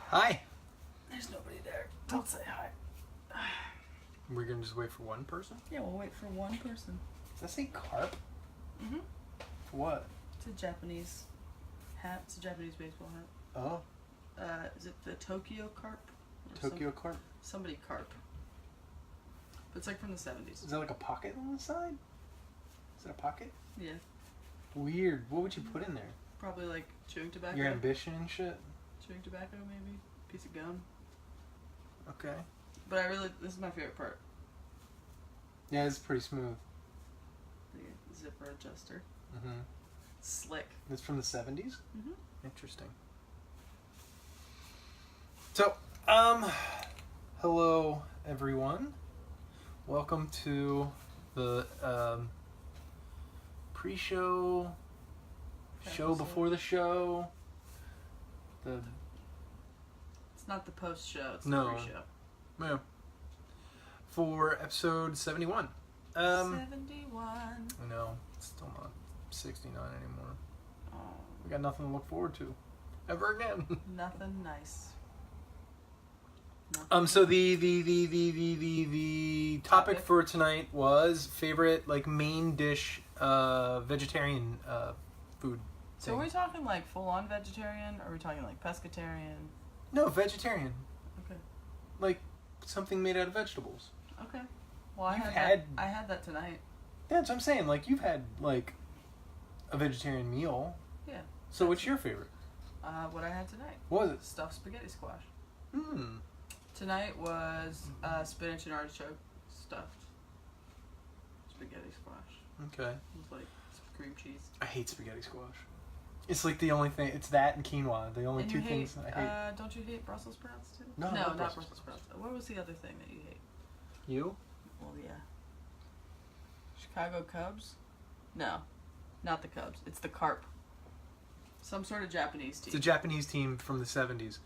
Hi. There's nobody there. Don't say hi. We're gonna just wait for one person? Yeah, we'll wait for one person. Does that say carp? Mm-hmm. For what? It's a Japanese hat. It's a Japanese baseball hat. Oh. Is it the Tokyo carp? Tokyo carp? Somebody carp. But it's like from the 70s. Is that like a pocket on the side? Is it a pocket? Yeah. Weird. What would you put in there? Probably like chewing tobacco. Your ambition and shit? Chewing tobacco, maybe. Piece of gum. Okay. But this is my favorite part. Yeah, it's pretty smooth. The zipper adjuster. Mm-hmm. Slick. It's from the 70s? Mm-hmm. Interesting. So, hello everyone. Welcome to the pre-show, show before the show. It's not the post-show, it's No. the pre-show. Yeah. For episode 71. 71. I know, it's still not 69 anymore. Oh, We got nothing to look forward to ever again. nothing nice. So the topic for tonight was favorite main dish vegetarian food. So are we talking like full-on vegetarian, or are we talking like pescatarian? No, vegetarian. Okay. Like something made out of vegetables. Okay. Well, I You've had that tonight. That's what I'm saying. Like you've had like a vegetarian meal. Yeah. So what's your favorite? What I had tonight. What was it? Stuffed spaghetti squash. Hmm. Tonight was spinach and artichoke stuffed spaghetti squash Okay. with like some cream cheese. I hate spaghetti squash. It's like the only thing. It's that and quinoa. The only And two you things I hate. Don't you hate Brussels sprouts too? No, not not Brussels Brussels sprouts. What was the other thing that you hate? You? Well, yeah. Chicago Cubs? No, not the Cubs. It's the Carp. Some sort of Japanese team. It's a Japanese team from the 70s.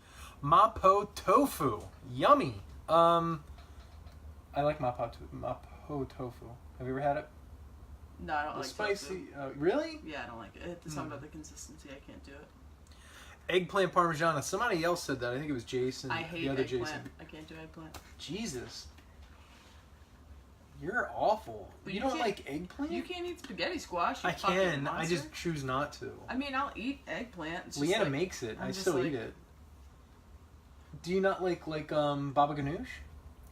Mapo tofu. Yummy. I like mapo tofu. Have you ever had it? No, I don't like spicy. tofu. Really? Yeah, I don't like it. It's something about the consistency. I can't do it. Eggplant parmigiana. Somebody else said that. I think it was Jason. I hate the other eggplant. Jason. I can't do eggplant. Jesus. You're awful. But you don't like eggplant? You can't eat spaghetti squash. You I fucking can. monster. I just choose not to. I mean, I'll eat eggplant. It's just Leanna like, makes it. I'm I just still like- eat it. Do you not like baba ganoush?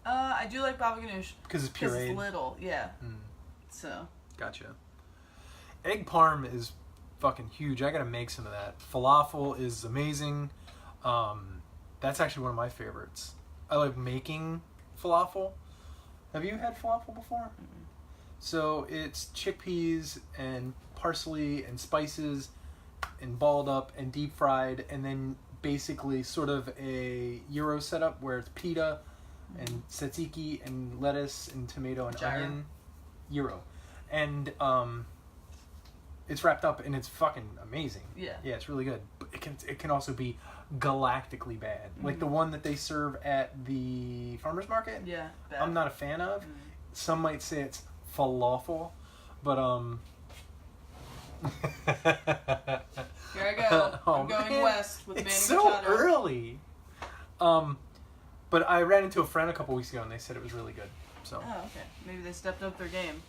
I do like baba ganoush. Because it's Because pureed. it's little, yeah. Mm. So. Gotcha. Egg parm is fucking huge. I gotta make some of that. Falafel is amazing. That's actually one of my favorites. I like making falafel. Have you had falafel before? Mm-mm. So it's chickpeas and parsley and spices and balled up and deep fried, and then basically sort of a Euro setup where it's pita and tzatziki and lettuce and tomato and Gyro. onion. Euro. And it's wrapped up and it's fucking amazing. Yeah. Yeah, it's really good. But it can also be galactically bad. Like the one that they serve at the farmer's market. Yeah. Bad. I'm not a fan of. Mm. Some might say it's falafel, but Here I go. Oh, I'm going man. west with Manny It's so Machado. early. But I ran into a friend a couple weeks ago and they said it was really good. So Oh, okay. Maybe they stepped up their game.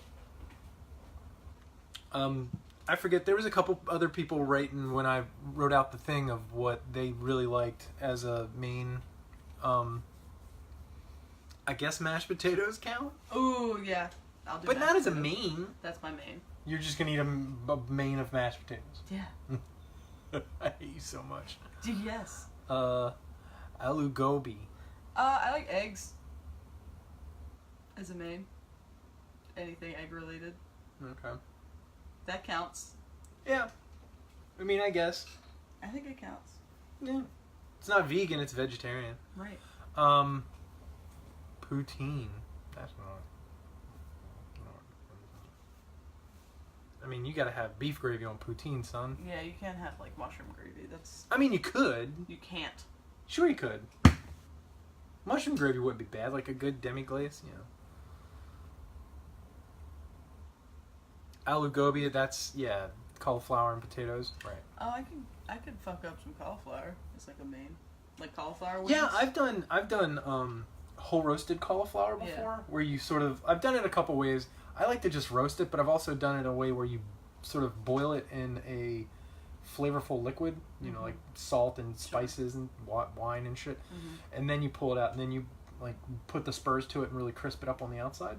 I forget, there was a couple other people writing when I wrote out the thing of what they really liked as a main. I guess mashed potatoes count, Ooh, yeah. I'll do but mashed not as a potatoes. main. That's my main. You're just gonna eat a main of mashed potatoes. Yeah. I hate you so much. Yes. Alu gobi. I like eggs. As a main. Anything egg related. Okay. That counts. Yeah. I mean, I guess. I think it counts. Yeah. It's not vegan, it's vegetarian. Right. Poutine. That's not. I mean, you gotta have beef gravy on poutine, son. Yeah, you can't have like mushroom gravy. That's I mean, you could. you can't. Sure, you could. Mushroom gravy wouldn't be bad, like a good demi-glace, you know. Alu gobi, that's, yeah, cauliflower and potatoes. Right. Oh, I could fuck up some cauliflower. It's like a main. Like cauliflower wings? Yeah, I've done whole roasted cauliflower before, where you sort of, I've done it a couple ways. I like to just roast it, but I've also done it a way where you sort of boil it in a flavorful liquid, you know, like salt and spices and wine and shit, and then you pull it out, and then you like put the spurs to it and really crisp it up on the outside.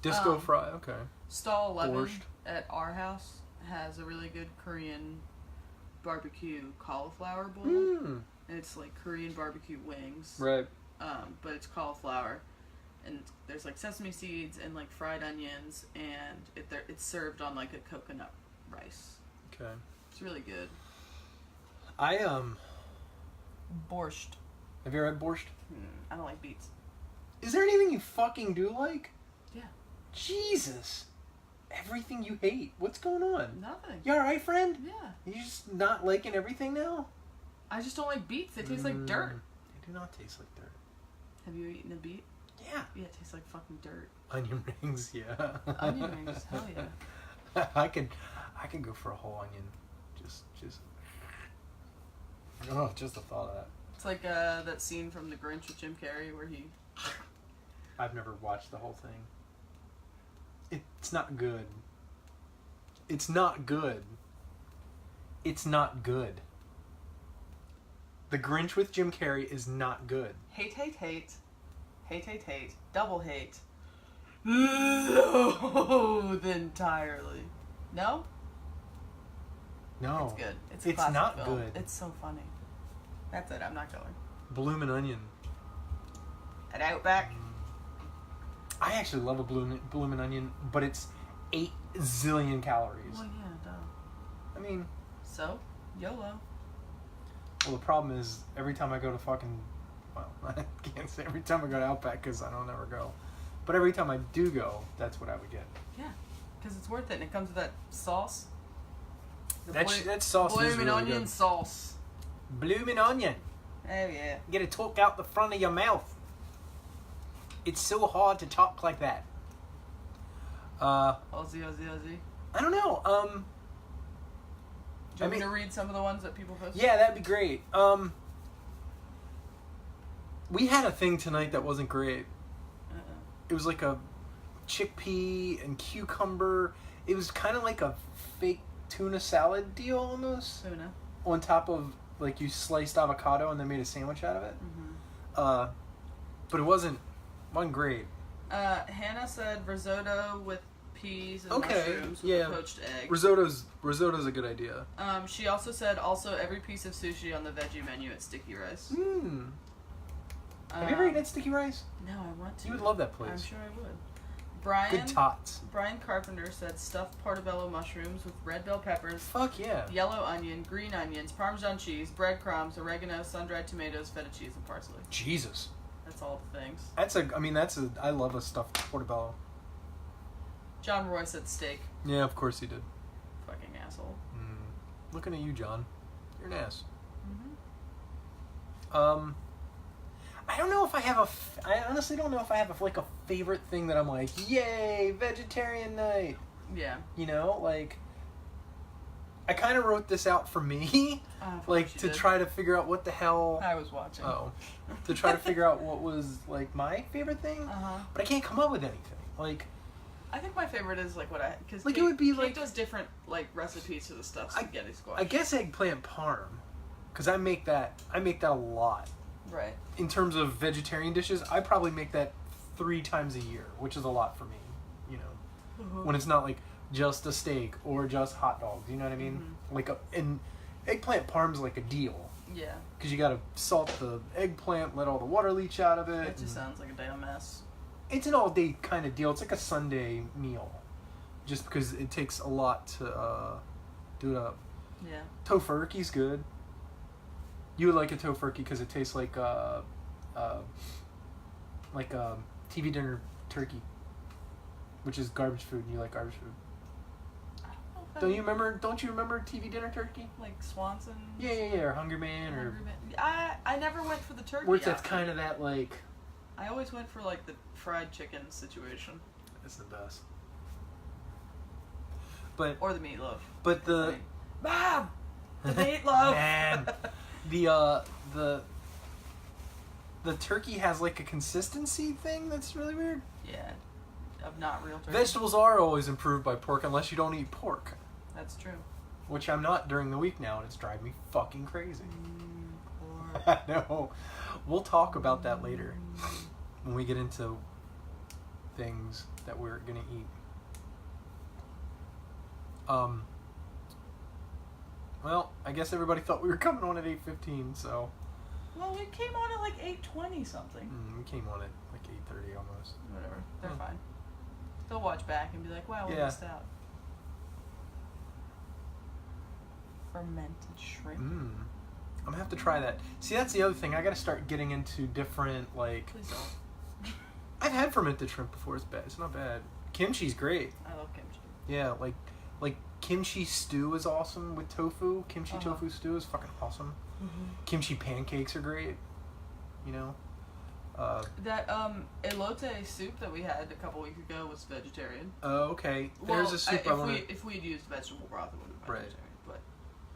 Disco fry, okay. Stall 11 Borscht. at our house has a really good Korean barbecue cauliflower bowl. And it's like Korean barbecue wings. Right. But it's cauliflower. And there's like sesame seeds and like fried onions, and it's served on like a coconut rice. Okay. It's really good. Borscht. Have you ever had borscht? I don't like beets. Is there anything you fucking do like? Yeah. Jesus. Everything you hate. What's going on? Nothing. You alright, friend? Yeah. You just not liking everything now? I just don't like beets. They taste like dirt. They do not taste like dirt. Have you eaten a beet? Yeah. Yeah, it tastes like fucking dirt. Onion rings, yeah. Onion rings, hell yeah. I could go for a whole onion. Just oh, just the thought of that. It's like that scene from The Grinch with Jim Carrey where he... I've never watched the whole thing. It's not good. It's not good. It's not good. The Grinch with Jim Carrey is not good. Hate. Double hate. Loathe entirely. No? No. It's good. It's It's classic not film. good. It's so funny. That's it. I'm not going. Bloomin' Onion. At Outback. I actually love a bloomin' onion, but it's 8 zillion calories. Well, yeah, duh. I mean... So? YOLO. Well, the problem is, every time I go to fucking... Well, I can't say every time I go to Outback, because I don't ever go. But every time I do go, that's what I would get. Yeah. Because it's worth it, and it comes with that sauce. That sauce is bloomin' really onion good. sauce. Bloomin' onion. Oh, yeah. You gotta talk out the front of your mouth. It's so hard to talk like that. Aussie. I don't know. Do you want me to read some of the ones that people posted? Yeah, that'd be great. We had a thing tonight that wasn't great. It was like a chickpea and cucumber. It was kind of like a fake tuna salad deal almost. Tuna. On top of, like, you sliced avocado and then made a sandwich out of it. But it wasn't great. Hannah said risotto with peas and mushrooms with a poached egg. Risotto's a good idea. She also said every piece of sushi on the veggie menu at Sticky Rice. Have you ever eaten at Sticky Rice? No, I want to. You would love that place. I'm sure I would. Brian, good tots. Brian Carpenter said stuffed portobello mushrooms with red bell peppers. Fuck yeah. Yellow onion, green onions, Parmesan cheese, breadcrumbs, oregano, sun-dried tomatoes, feta cheese, and parsley. Jesus. That's all the things. I love a stuffed portobello. John Roy said steak. Yeah, of course he did. Fucking asshole. Looking at you, John. You're an ass. I don't know if I have I honestly don't know if I have a favorite thing that I'm like, yay, vegetarian night. Yeah. You know, like, I kind of wrote this out for me, like, to try to figure out what the hell... I was watching. To try to figure out what was, like, my favorite thing, but I can't come up with anything. Like... I think my favorot is, like, because like, it would be, Kate like... does different, like, recipes for the stuffed spaghetti squash. I guess eggplant parm, because I make that a lot. Right. In terms of vegetarian dishes, I probably make that 3 times a year, which is a lot for me, you know. When it's not, like, just a steak or just hot dogs, you know what I mean? And eggplant parm's like a deal. Yeah. Because you gotta salt the eggplant, let all the water leach out of it. It just sounds like a damn mess. It's an all-day kind of deal. It's like a Sunday meal. Just because it takes a lot to do it up. Yeah. Tofurkey's good. You would like a tofurkey because it tastes like TV dinner turkey, which is garbage food, and you like garbage food. Don't you remember TV dinner turkey? Like Swanson? Yeah, or Hungry Man, or... I never went for the turkey. Where that's kind of that, like... I always went for, like, the fried chicken situation. It's the best. But... Or the meatloaf. But the... Mom! The meatloaf! Man! The turkey has like a consistency thing that's really weird. Yeah, of not real turkey. Vegetables are always improved by pork unless you don't eat pork. That's true. Which I'm not during the week now, and it's driving me fucking crazy. Pork. I know. We'll talk about that later when we get into things that we're gonna eat. Well, I guess everybody thought we were coming on at 8:15, so. Well, we came on at like 8:20 something. We came on at like 8:30 almost. Whatever, they're fine. They'll watch back and be like, "Wow, we missed out." Fermented shrimp. I'm gonna have to try that. See, that's the other thing. I gotta start getting into different like. Please don't. I've had fermented shrimp before. It's bad. It's not bad. Kimchi's great. I love kimchi. Yeah, like kimchi stew is awesome with tofu. Kimchi tofu stew is fucking awesome. Kimchi pancakes are great. You know. That elote soup that we had a couple weeks ago was vegetarian. Oh, okay. There's a soup I want to. If we'd used vegetable broth, it would have been vegetarian. But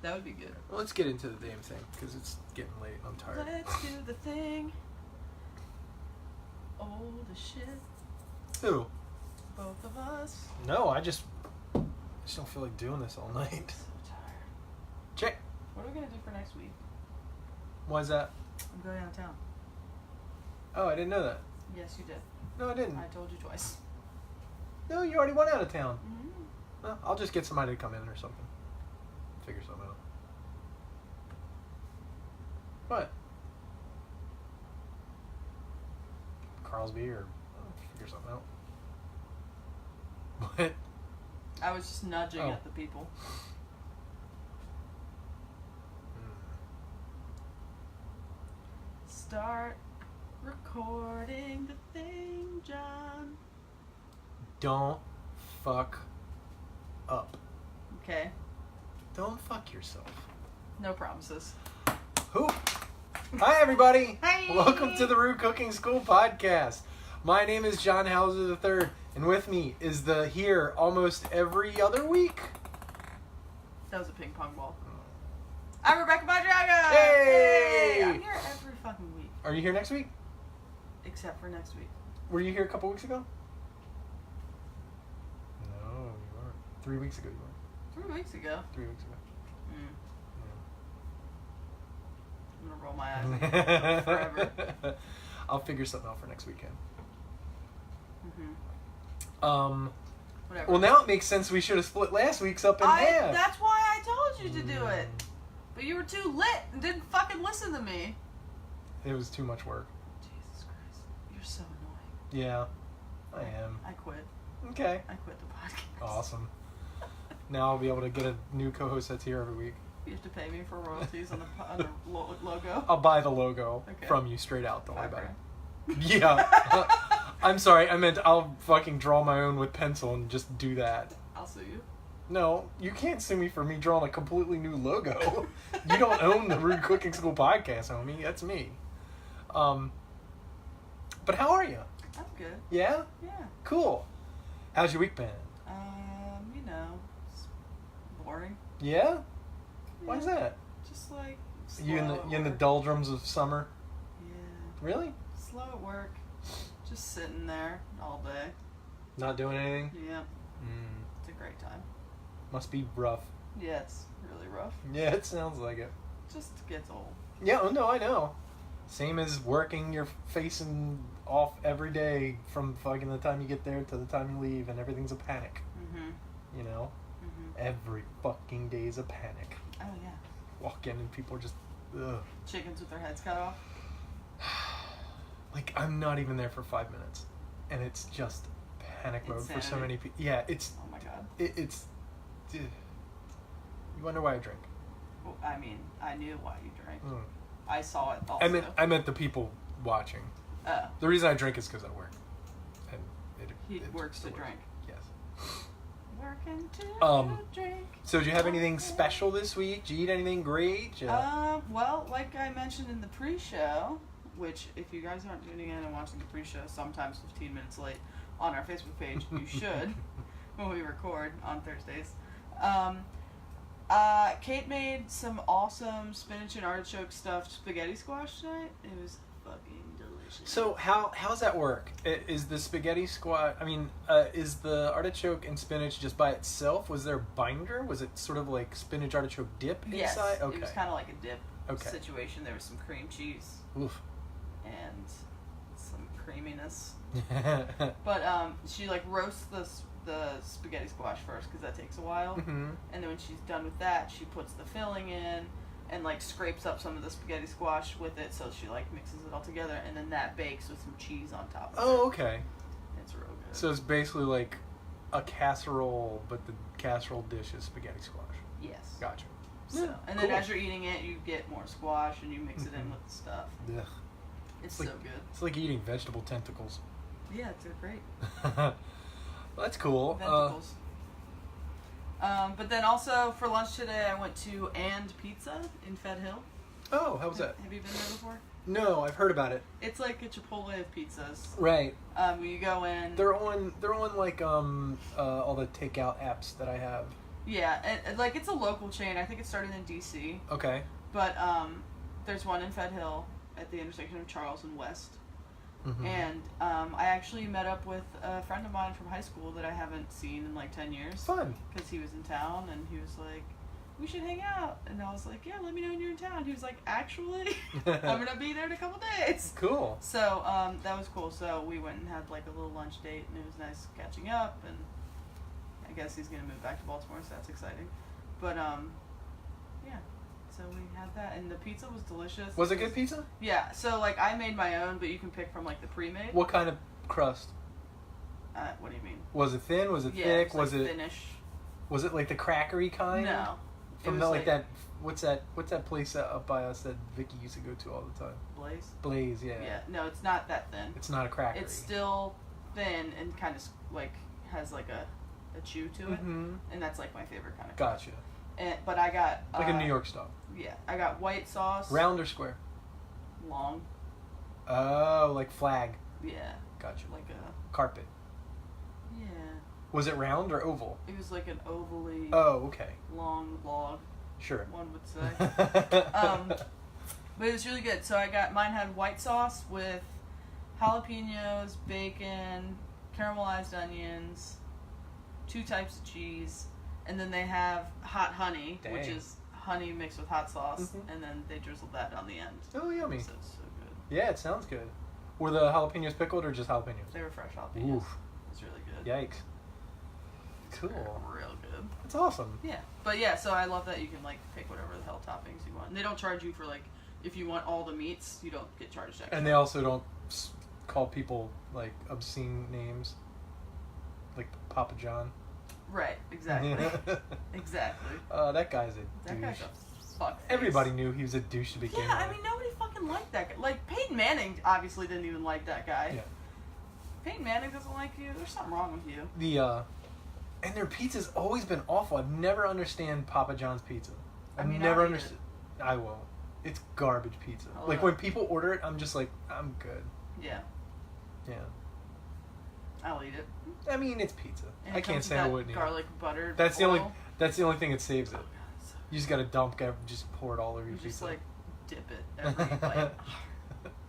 that would be good. Well, let's get into the damn thing because it's getting late. I'm tired. Let's do the thing. Oh, the shit. Who? Both of us. No, I just don't feel like doing this all night. I'm so tired. Check. What are we gonna do for next week? Why is that? I'm going out of town. Oh, I didn't know that. Yes, you did. No, I didn't. I told you twice. No, you already went out of town. Mm-hmm. Well, I'll just get somebody to come in or something. Figure something out. What? Carlsby or figure something out. What? I was just nudging at the people. Start recording the thing, John. Don't fuck up. Okay. Don't fuck yourself. No promises. Who? Hi, everybody. Hi. Welcome to the Rouxde Cooking School podcast. My name is John Hauser III, and with me is the here almost every other week. That was a ping pong ball. I'm Rebecca Madraga. Hey! I'm here every fucking week. Are you here next week? Except for next week. Were you here a couple weeks ago? No, you weren't. 3 weeks ago you were. 3 weeks ago. 3 weeks ago. I'm gonna roll my eyes forever. I'll figure something out for next weekend. Whatever. Well, now it makes sense we should have split last week's up in half. That's why I told you to do it. But you were too lit and didn't fucking listen to me. It was too much work. Jesus Christ. You're so annoying. Yeah, I am. I quit. Okay. I quit the podcast. Awesome. Now I'll be able to get a new co-host that's here every week. You have to pay me for royalties on the logo. I'll buy the logo from you straight out. Don't worry about it. Yeah. I'm sorry. I meant I'll fucking draw my own with pencil and just do that. I'll sue you. No, you can't sue me for me drawing a completely new logo. You don't own the Rouxde Cooking School podcast, homie. That's me. But how are you? I'm good. Yeah? Yeah. Cool. How's your week been? You know, it's boring. Yeah? Why's that? Just like You in the doldrums of summer? Yeah. Really? Slow at work. Just sitting there all day. Not doing anything? Yeah. It's a great time. Must be rough. Yeah, it's really rough. Yeah, it sounds like it. Just gets old. Yeah, oh no, I know. Same as working, you're facing off every day from fucking the time you get there to the time you leave, and everything's a panic. You know? Every fucking day's a panic. Oh, yeah. Walk in and people are just, ugh. Chickens with their heads cut off. Like, I'm not even there for 5 minutes. And it's just panic mode for so many people. Yeah, it's... Oh, my God. It's... You wonder why I drink. Well, I mean, I knew why you drank. I saw it also. I meant the people watching. The reason I drink is because I work. And he works to drink. Yes. Working to drink. So did you have anything special this week? Did you eat anything great? Well, like I mentioned in the pre-show, which if you guys aren't tuning in and watching the pre-show, sometimes 15 minutes late on our Facebook page, you should, when we record on Thursdays. Kate made some awesome spinach and artichoke stuffed spaghetti squash tonight. It was fucking delicious. So how's that work? Is the spaghetti squash? I mean, is the artichoke and spinach just by itself? Was there a binder? Was it sort of like spinach artichoke dip inside? Yes, Okay. it was kind of like a dip Okay. situation. There was some cream cheese Oof. and some creaminess. But she like roasts the spaghetti squash first because that takes a while. Mm-hmm. And then when she's done with that, she puts the filling in and like scrapes up some of the spaghetti squash with it, so she like mixes it all together, and then that bakes with some cheese on top of it. Oh, okay. It's real good. So it's basically like a casserole, but the casserole dish is spaghetti squash. Yes. Gotcha. So, Yeah, and then cool. as you're eating it, you get more squash and you mix it in with the stuff. Ugh. It's like, so good. It's like eating vegetable tentacles. Yeah, it's great. Well, that's cool. Vegetables. But then also for lunch today, I went to And Pizza in Fed Hill. Oh, how was that? Have you been there before? No, I've heard about it. It's like a Chipotle of pizzas. Right. Where you go in. They're on like all the takeout apps that I have. Yeah, and like it's a local chain. I think it started in DC. Okay. But there's one in Fed Hill at the intersection of Charles and West. Mm-hmm. And I actually met up with a friend of mine from high school that I haven't seen in like 10 years. Fun. Because he was in town and he was like, we should hang out. And I was like, yeah, let me know when you're in town. He was like, actually, I'm going to be there in a couple days. Cool. So that was cool. So we went and had like a little lunch date and it was nice catching up. And I guess he's going to move back to Baltimore, so that's exciting. But yeah. So we had that, and the pizza was delicious. Was it good pizza? Yeah, so like I made my own, but you can pick from like the pre-made. What kind of crust? What do you mean? Was it thin? Was it Yeah, thick? it was like it thinnish. Was it like the crackery kind? No. From It the, was like that. What's that place up by us that Vicky used to go to all the time? Blaze? Blaze, yeah. Yeah, no, it's not that thin. It's not a crackery. It's still thin and kind of like has like a chew to it, Mm-hmm. and that's like my favorite kind of. Gotcha. But I got Like a New York style. Yeah, I got white sauce. Round or square? Long. Oh, like flag. Yeah. Gotcha. Like a. Carpet. Yeah. Was it round or oval? It was like an ovally. Oh, okay. Long log. Sure. One would say. But it was really good. So mine had white sauce with jalapenos, bacon, caramelized onions, 2 types of cheese, and then they have hot honey, Dang. which is honey mixed with hot sauce, Mhm. and then they drizzled that on the end. Oh, yummy. So it's so good. Yeah, it sounds good. Were the jalapenos pickled or just jalapenos? They were fresh jalapenos. Oof. It's really good. Yikes. Cool. Real good. That's awesome. Yeah. But yeah, so I love that you can like pick whatever the hell toppings you want. And they don't charge you for like, if you want all the meats, you don't get charged extra. And they also don't call people like obscene names, like Papa John. Right, exactly. Exactly. That guy's a That douche. guy's a fuck. Everybody knew he was a douche to begin with. Yeah, I mean, nobody fucking liked that guy. Like, Peyton Manning obviously didn't even like that guy. Yeah. Peyton Manning doesn't like you. There's something wrong with you. And their pizza's always been awful. I've never understand Papa John's pizza. I I've mean, never I'll eat understood. I won't. It's garbage pizza. I'll Like know. when people order it, I'm just like, I'm good. Yeah, Yeah. I'll eat it. I mean, it's pizza. And I it can't comes say with I that wouldn't eat it. garlic buttered That's the oil. only. That's the only thing that saves it. Oh, God, it's so You just gotta dump, just pour it all over your You pizza. just like dip it every bite.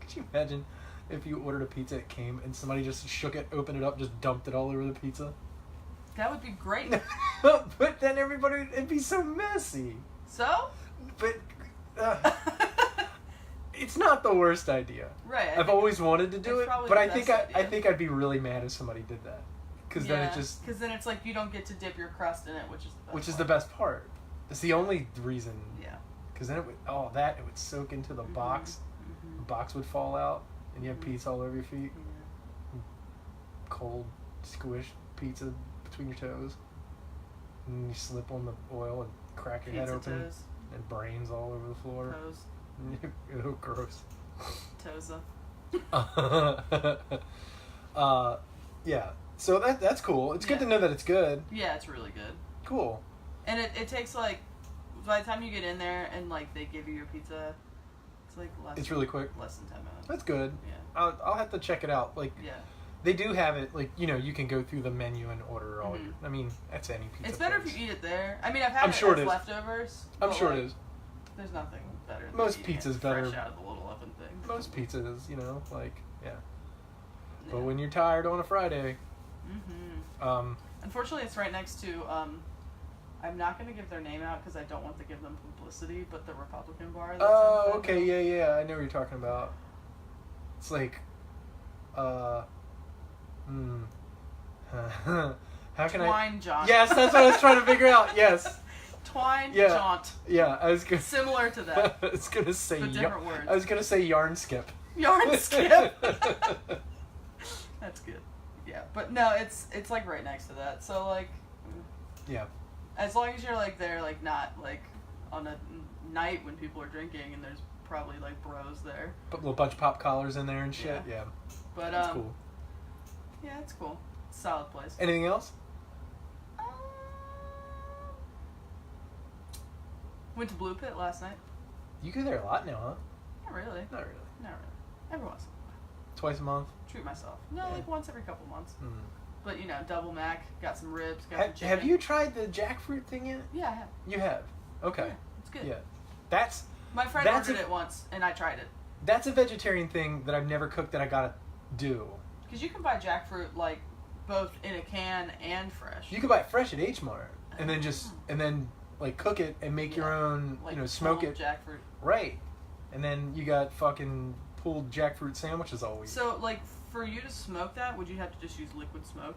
Could you imagine if you ordered a pizza, it came, and somebody just shook it, opened it up, just dumped it all over the pizza? That would be great. But then it'd be so messy. So? But it's not the worst idea. Right. I've always wanted to do it's it, probably but the I think best I idea. think I'd be really mad if somebody did that, because then it just Because then it's like you don't get to dip your crust in it, which is the best part. part. It's the only reason. Yeah. Because then it would soak into the box. Mhm. The box would fall out, and you have Mhm. pizza all over your feet. Yeah. Cold, squished pizza between your toes. And you slip on the oil and crack your head Pizza open, toes. and brains all over the floor. Toes. Ew, gross. Toesa. Yeah. So that's cool. It's good Yeah. to know that it's good. Yeah, it's really good. Cool. And it takes like, by the time you get in there and like they give you your pizza, it's like It's really quick. less than 10 minutes. That's good. Yeah. I'll have to check it out. Like, Yeah. They do have it, like, you know, you can go through the menu and order all Mhm. your... I mean, that's any pizza It's better place. if you eat it there. I mean, I've had I'm it sure as it is. leftovers. I'm but, sure like, it is. There's nothing better than Most eating pizza's it better. fresh out of the little oven thing. Most pizzas, you know, like, yeah. Yeah. But when you're tired on a Friday... Mm-hmm. Unfortunately, it's right next to, I'm not going to give their name out because I don't want to give them publicity, but the Republican bar that's Oh, in okay, yeah, I know what you're talking about. It's like, how can Twine Jaunt. Yes, that's what I was trying to figure out. Yes. Twine Yeah. Jaunt. Yeah, I was gonna. Similar to that. I was gonna say. But different words. I was gonna say yarn skip. Yarn skip. That's good. Yeah, but no, it's like right next to that. So like, Yeah. as long as you're like there, like not like on a night when people are drinking and there's probably like bros there. Put a little bunch of pop collars in there and shit. Yeah. Yeah. But That's cool. Yeah, it's cool. It's a solid place. Anything else? Went to Blue Pit last night. You go there a lot now, huh? Not really. Not really. Not really. Every once in a while. Twice a month. Treat myself. No, Yeah. like once every couple months. Mm. But you know, double mac, got some ribs, got some chicken. Have you tried the jackfruit thing yet? Yeah, I have. You have. Okay. Yeah, it's good. Yeah. That's My friend That's ordered a- it once, and I tried it. that's a vegetarian thing that I've never cooked that I gotta do. Because you can buy jackfruit like both in a can and fresh. You can buy it fresh at H Mart and then like cook it and make your Yeah. own, like you know, smoke pulled it. jackfruit. Right. And then you got fucking pulled jackfruit sandwiches all week. So like for you to smoke that, would you have to just use liquid smoke,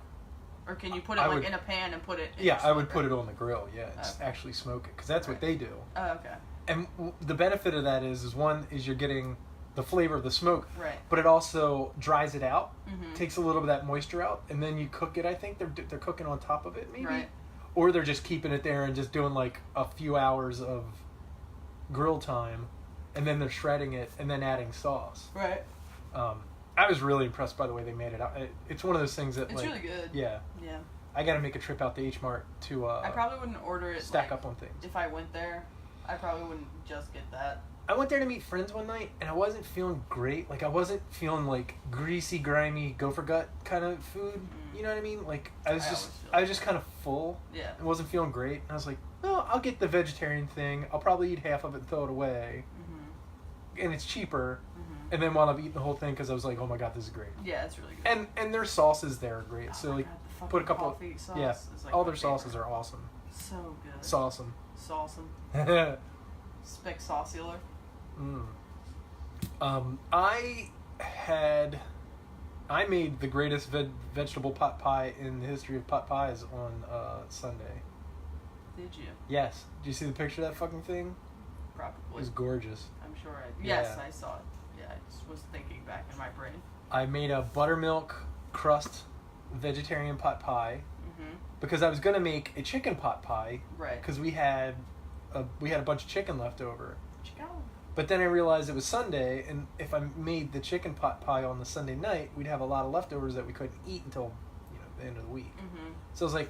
or can you put it I like would- in a pan and put it? In Yeah, your I would smoker? put it on the grill. Yeah, just Okay. actually smoke it because that's what Right. they do. Oh, okay. And the benefit of that is one is you're getting the flavor of the smoke, Right. but it also dries it out, Mhm. takes a little bit of that moisture out, and then you cook it. I think they're cooking on top of it, maybe, Right. or they're just keeping it there and just doing like a few hours of grill time, and then they're shredding it and then adding sauce. Right. I was really impressed by the way they made it. It's one of those things that It's like, really good. yeah, Yeah. I got to make a trip out to H Mart to I probably wouldn't order it. stack like, up on things. If I went there, I probably wouldn't just get that. I went there to meet friends one night, and I wasn't feeling great. Like, I wasn't feeling, like, greasy, grimy, gopher gut kind of food. Mm. You know what I mean? Like, I was always feel just kind of full Yeah. and wasn't feeling great. And I was like, no, I'll get the vegetarian thing. I'll probably eat half of it and throw it away. Mhm. And it's cheaper. Mhm. And then wound up eating the whole thing because I was like, oh my God, this is great. Yeah, it's really good. And their sauces there are great. Oh So, my like, God, the fucking put a couple... coffee sauce Yeah, is like all my their sauces favorite. are awesome. So good. Sauceum. Sauceum. Spick saucular. Mm. I made the greatest vegetable pot pie in the history of pot pies on Sunday. Did you? Yes. Did you see the picture of that fucking thing? It Probably. was gorgeous. I'm sure Yes, Yeah. I saw it. Yeah, I just was thinking back in my brain. I made a buttermilk crust vegetarian pot pie Mm-hmm. because I was gonna make a chicken pot pie Right. because we had a bunch of chicken left over. Chicken. But then I realized it was Sunday, and if I made the chicken pot pie on the Sunday night, we'd have a lot of leftovers that we couldn't eat until, you know, the end of the week. Mm-hmm. So I was like,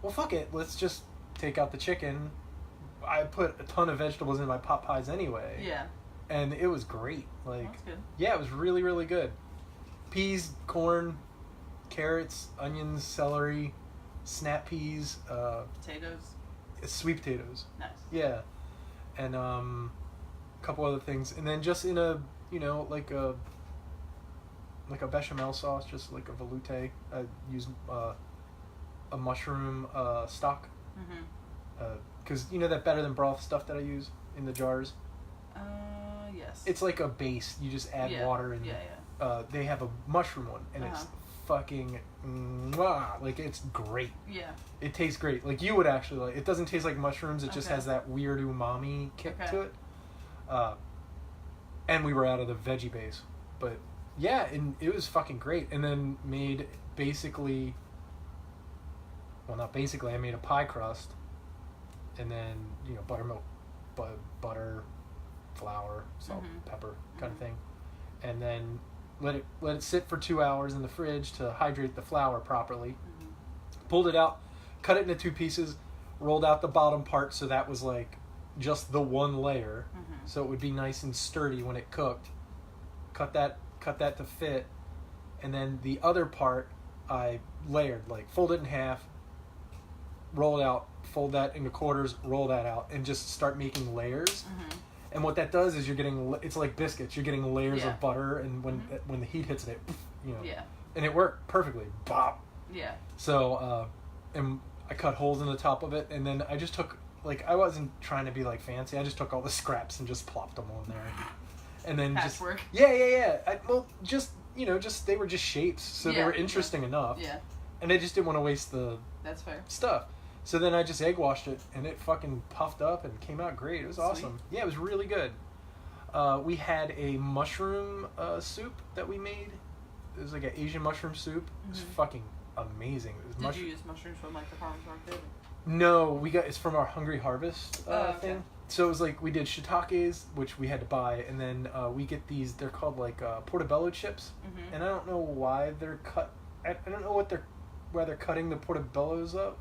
well, fuck it. Let's just take out the chicken. I put a ton of vegetables in my pot pies anyway. Yeah. And it was great. Like, That's good. yeah, it was really, really good. Peas, corn, carrots, onions, celery, snap peas, Potatoes. sweet potatoes. Nice. Yeah. And a couple other things. And then just in a, you know, like a bechamel sauce, just like a velouté. I use a mushroom stock. Mm-hmm. Because you know that better than broth stuff that I use in the jars? Yes. It's like a base. You just add water and Yeah, yeah. they have a mushroom one, and it's fucking mwah, like it's great. Yeah. It tastes great. Like you would actually like. It doesn't taste like mushrooms. It just Okay. has that weird umami kick Okay. to it. And we were out of the veggie base, but yeah, and it was fucking great. And then made basically. Well, not basically. I made a pie crust, and then you know buttermilk, butter, flour, salt, Mhm. pepper, kind of thing, and then let it sit for 2 hours in the fridge to hydrate the flour properly. Mm-hmm. Pulled it out, cut it into 2 pieces, rolled out the bottom part so that was like just the one layer, Mm-hmm. so it would be nice and sturdy when it cooked. Cut that to fit, and then the other part I layered, like fold it in half, roll it out, fold that into quarters, roll that out, and just start making layers. And what that does is you're getting, it's like biscuits. You're getting layers of butter, and when the heat hits it, and it worked perfectly. Bop. Yeah. So, and I cut holes in the top of it, and then I just took, like, I wasn't trying to be like fancy. I just took all the scraps and just plopped them on there, and then patchwork. Just they were just shapes, so they were interesting enough. Yeah. And I just didn't want to waste the That's fair. stuff. So then I just egg washed it, and it fucking puffed up and came out great. It was awesome. Yeah, it was really good. We had a mushroom soup that we made. It was like an Asian mushroom soup. It was fucking amazing. It was Did you use mushrooms from like the farmer's market? No, it's from our Hungry Harvest okay. thing. So it was like we did shiitakes, which we had to buy, and then we get these. They're called like portobello chips, and I don't know why they're cut. I don't know why they're cutting the portobellos up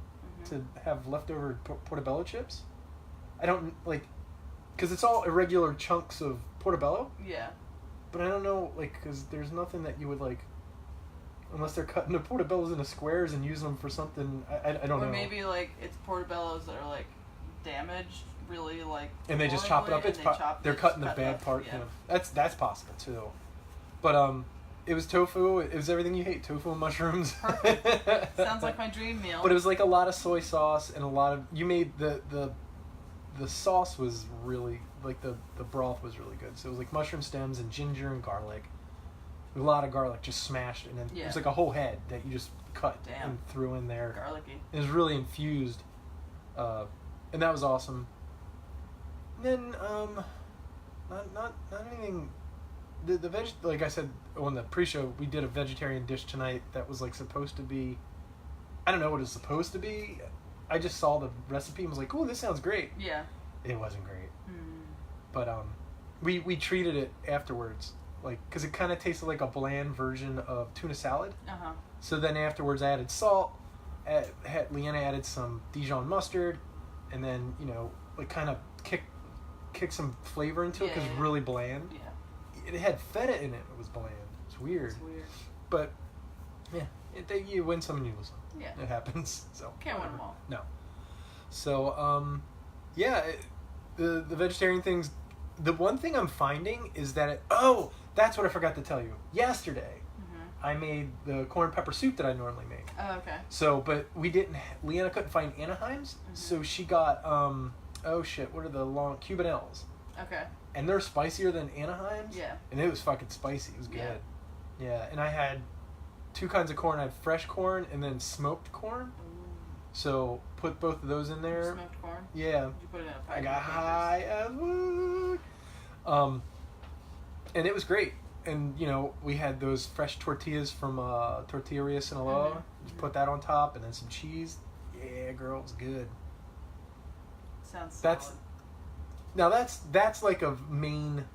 to have leftover portobello chips. I don't like, because it's all irregular chunks of portobello. Yeah. But I don't know, like, because there's nothing that you would like, unless they're cutting the portobellos into squares and using them for something. I don't know. Or maybe like it's portobellos that are like damaged, really like. And they just chop it up. They're cutting the bad part. Yeah. That's possible too. But it was tofu. It was everything you hate. Tofu and mushrooms. Perfect. Sounds like my dream meal. But it was like a lot of soy sauce and a lot of. You made the sauce was really like the broth was really good. So it was like mushroom stems and ginger and garlic. A lot of garlic just smashed, and then it was like a whole head that you just cut and threw in there. Garlicky. It was really infused, and that was awesome. And then not anything. The veg, like I said on the pre-show, we did a vegetarian dish tonight that was like supposed to be. I don't know what it's supposed to be. I just saw the recipe and was like, "Oh, this sounds great." Yeah. It wasn't great. But we treated it afterwards, like, because it kind of tasted like a bland version of tuna salad. So then afterwards, I added salt. Leanna added some Dijon mustard, and then like kind of kick some flavor into it because it's really bland. Yeah. It had feta in it. It was bland. It's weird. But yeah, you win some and you lose some. Yeah. It happens. So can't win them all. No. So yeah, the vegetarian things. The one thing I'm finding is that that's what I forgot to tell you. Yesterday, I made the corn pepper soup that I normally make. Oh, okay. So, but we didn't. Leanna couldn't find Anaheim's, so she got what are the long Cubanelles? Okay. And they're spicier than Anaheim's. Yeah. And it was fucking spicy. It was good. Yeah. And I had two kinds of corn. I had fresh corn and then smoked corn. So put both of those in there. Smoked corn? Yeah. You put it in a pack. I got high as wood. And it was great. And we had those fresh tortillas from Tortilleria Sinaloa. Just put that on top and then some cheese. Yeah, girl, it was good. Sounds solid. That's like a main.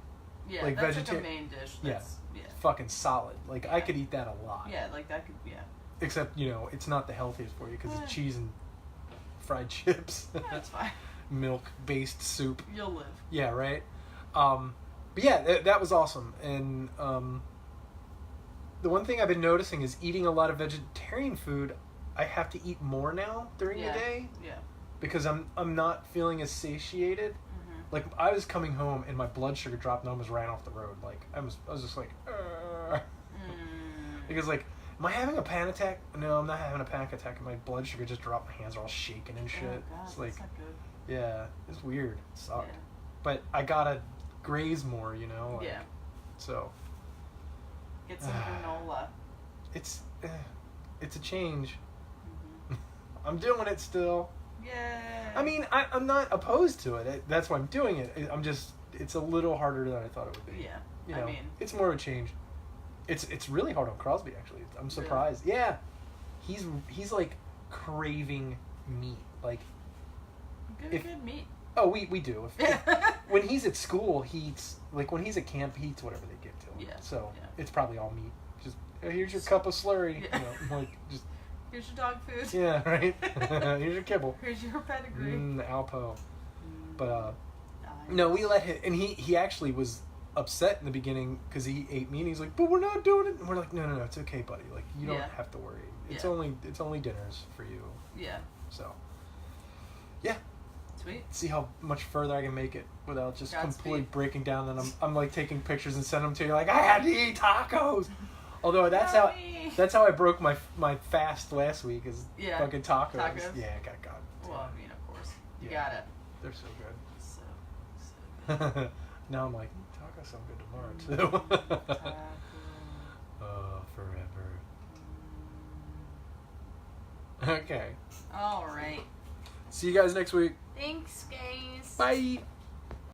Yeah, like that's like a main dish. That's, fucking solid. Like I could eat that a lot. Yeah, like that could. Yeah. Except it's not the healthiest for you because it's cheese and fried chips. That's fine. Milk-based soup. You'll live. Yeah, right. But yeah, that was awesome. And the one thing I've been noticing is eating a lot of vegetarian food. I have to eat more now during the day. Yeah. Because I'm not feeling as satiated. Like I was coming home and my blood sugar dropped and I almost ran off the road. Like I was just like, because like, am I having a panic attack? No, I'm not having a panic attack. And my blood sugar just dropped. My hands are all shaking and shit. Oh God, it's like, that's not good. Yeah, it's weird. It sucked. Yeah. But I gotta graze more, Like, yeah. So. Get some granola. It's a change. I'm doing it still. Yay. I mean, I'm not opposed to it. That's why I'm doing it. It's a little harder than I thought it would be. Yeah. I mean, it's more of a change. It's really hard on Crosby, actually. I'm surprised. Really? Yeah. He's like craving meat. Like, good meat. Oh, we do. When he's at school, he eats, like when he's at camp, he eats whatever they give to him. Yeah. So it's probably all meat. Just, here's your cup of slurry. Yeah. Like just. Here's your dog food. Yeah, right. Here's your kibble. Here's your pedigree. Alpo. But no, we let him, and he actually was upset in the beginning because he ate me, and he's like, "But we're not doing it." And we're like, "No, it's okay, buddy. Like, you don't have to worry. It's only dinners for you." Yeah. So, yeah. Sweet. See how much further I can make it without just completely breaking down. And I'm like taking pictures and sending them to you. Like, I had to eat tacos. Although that's how I broke my fast last week is fucking tacos. Yeah, I got. Well, I mean, of course, you got it. They're so good. So good. Now I'm like, tacos sound good tomorrow too. Taco. Oh, forever. Okay. All right. See you guys next week. Thanks, guys. Bye.